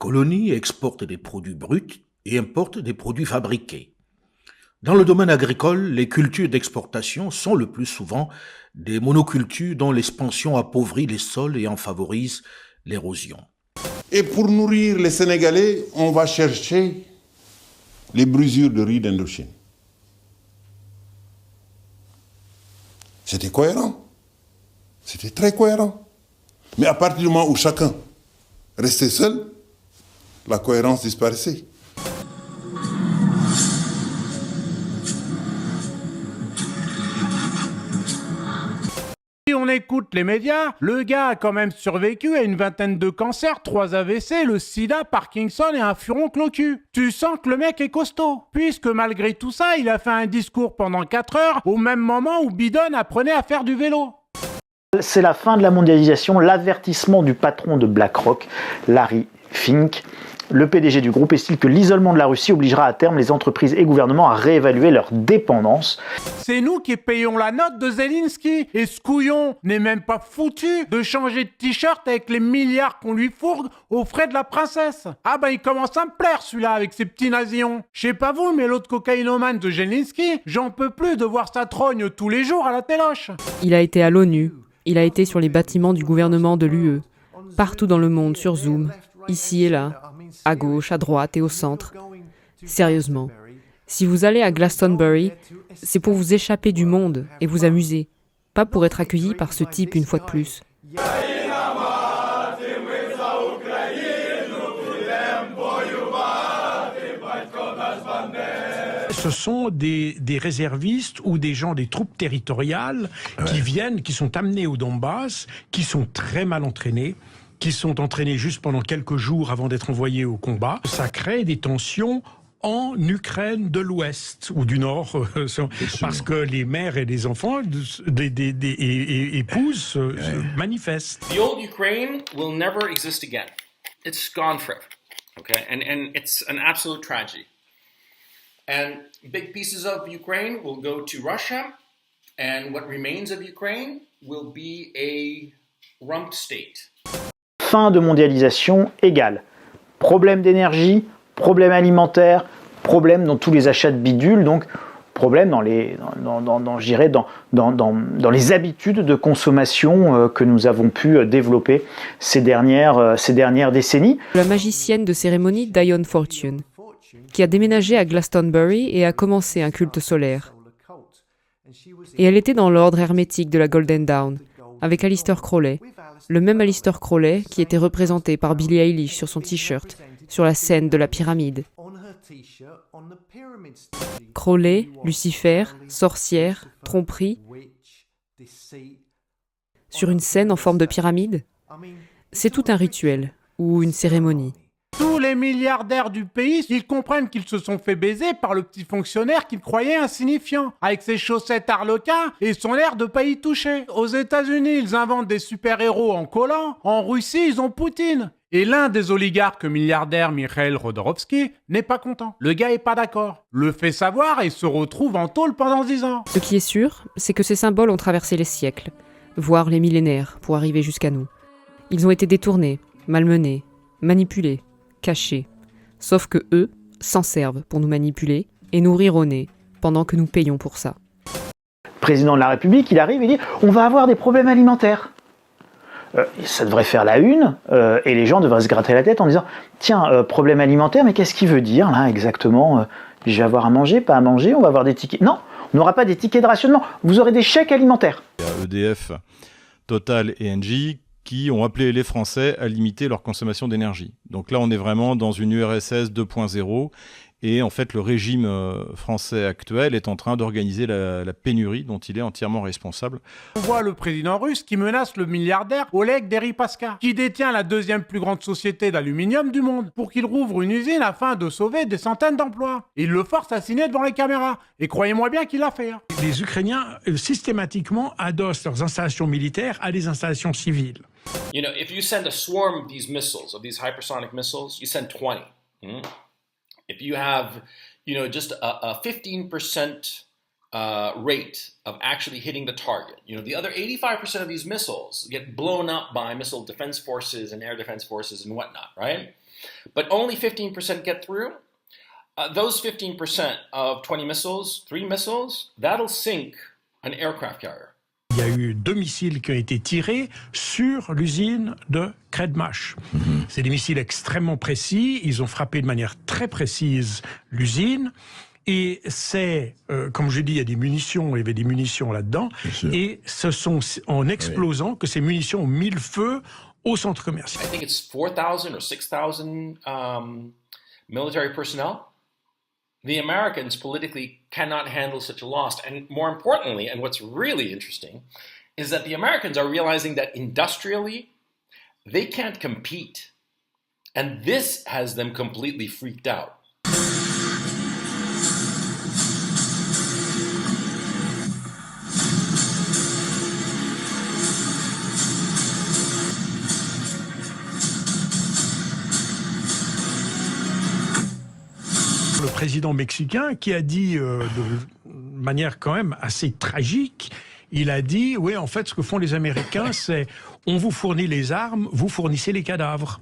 colonies exportent des produits bruts et importent des produits fabriqués. Dans le domaine agricole, les cultures d'exportation sont le plus souvent des monocultures dont l'expansion appauvrit les sols et en favorise l'érosion. Et pour nourrir les Sénégalais, on va chercher les brusures de riz d'Indochine. C'était cohérent. C'était très cohérent. Mais à partir du moment où chacun restait seul, la cohérence disparaissait. Si on écoute les médias, le gars a quand même survécu à une vingtaine de cancers, 3 AVC, le sida, Parkinson et un furoncle au cul. Tu sens que le mec est costaud, puisque malgré tout ça, il a fait un discours pendant 4 heures, au même moment où Biden apprenait à faire du vélo. C'est la fin de la mondialisation, l'avertissement du patron de BlackRock, Larry Fink. Le PDG du groupe estime que l'isolement de la Russie obligera à terme les entreprises et gouvernements à réévaluer leur dépendance. C'est nous qui payons la note de Zelensky, et ce couillon n'est même pas foutu de changer de t-shirt avec les milliards qu'on lui fourgue aux frais de la princesse. Ah bah il commence à me plaire celui-là avec ses petits nasillons. Je sais pas vous, mais l'autre cocaïnomane de Zelensky, j'en peux plus de voir sa trogne tous les jours à la téloche. Il a été à l'ONU, il a été sur les bâtiments du gouvernement de l'UE, partout dans le monde sur Zoom, ici et là, à gauche, à droite et au centre. Sérieusement, si vous allez à Glastonbury, c'est pour vous échapper du monde et vous amuser, pas pour être accueilli par ce type une fois de plus. Ce sont des réservistes ou des gens des troupes territoriales qui viennent, qui sont amenés au Donbass, qui sont très mal entraînés, qui sont entraînés juste pendant quelques jours avant d'être envoyés au combat. Ça crée des tensions en Ukraine de l'Ouest ou du Nord, parce que les mères et les enfants, des épouses manifestent. The old Ukraine will never exist again. It's gone forever, okay? And it's an absolute tragedy. And big pieces of Ukraine will go to Russia, and what remains of Ukraine will be a rump state. Fin de mondialisation égale problème d'énergie, problème alimentaire, problème dans tous les achats de bidules, donc problème dans les habitudes de consommation que nous avons pu développer ces dernières décennies. La magicienne de cérémonie Diane Fortune, qui a déménagé à Glastonbury et a commencé un culte solaire. Et elle était dans l'ordre hermétique de la Golden Dawn, avec Aleister Crowley, le même Aleister Crowley qui était représenté par Billie Eilish sur son t-shirt, sur la scène de la pyramide. Crowley, Lucifer, sorcière, tromperie, sur une scène en forme de pyramide. C'est tout un rituel, ou une cérémonie. Tous les milliardaires du pays, ils comprennent qu'ils se sont fait baiser par le petit fonctionnaire qu'ils croyaient insignifiant, avec ses chaussettes arlequins et son air de pas y toucher. Aux États-Unis, ils inventent des super-héros en collant. En Russie, ils ont Poutine. Et l'un des oligarques milliardaires, Mikhail Rodorkovsky, n'est pas content. Le gars est pas d'accord. Le fait savoir et se retrouve en tôle pendant 10 ans. Ce qui est sûr, c'est que ces symboles ont traversé les siècles, voire les millénaires, pour arriver jusqu'à nous. Ils ont été détournés, malmenés, manipulés, cachés. Sauf que eux s'en servent pour nous manipuler et nous rire au nez, pendant que nous payons pour ça. Président de la République, il arrive et dit « on va avoir des problèmes alimentaires ». Ça devrait faire la une, et les gens devraient se gratter la tête en disant « Tiens, problème alimentaire, mais qu'est-ce qu'il veut dire là exactement Je vais avoir à manger, pas à manger, on va avoir des tickets... » Non, on n'aura pas des tickets de rationnement, vous aurez des chèques alimentaires. Il y a EDF, Total et Engie qui ont appelé les Français à limiter leur consommation d'énergie. Donc là, on est vraiment dans une URSS 2.0. Et en fait, le régime français actuel est en train d'organiser la pénurie dont il est entièrement responsable. On voit le président russe qui menace le milliardaire Oleg Deripaska, qui détient la deuxième plus grande société d'aluminium du monde, pour qu'il rouvre une usine afin de sauver des centaines d'emplois. Il le force à signer devant les caméras. Et croyez-moi bien qu'il l'a fait. Les Ukrainiens, systématiquement, adossent leurs installations militaires à des installations civiles. You know, if you send a swarm of these missiles, of these hypersonic missiles, you send 20. If you have, you know, just a 15% rate of actually hitting the target, you know, the other 85% of these missiles get blown up by missile defense forces and air defense forces and whatnot, right? but only 15% get through. Those 15% of 20 missiles, 3 missiles, that'll sink an aircraft carrier. Il y a eu 2 missiles qui ont été tirés sur l'usine de Kredmash. C'est des missiles extrêmement précis, ils ont frappé de manière très précise l'usine. Et c'est, comme je dis, il y a des munitions, il y avait des munitions là-dedans. Et ce sont en explosant que ces munitions ont mis le feu au centre commercial. I think it's 4,000 or 6,000 military personnel. The Americans politically cannot handle such a loss. And more importantly, and what's really interesting, is that the Americans are realizing that industrially, they can't compete. And this has them completely freaked out. Le président mexicain qui a dit de manière quand même assez tragique, il a dit, oui, en fait, ce que font les Américains, c'est on vous fournit les armes, vous fournissez les cadavres.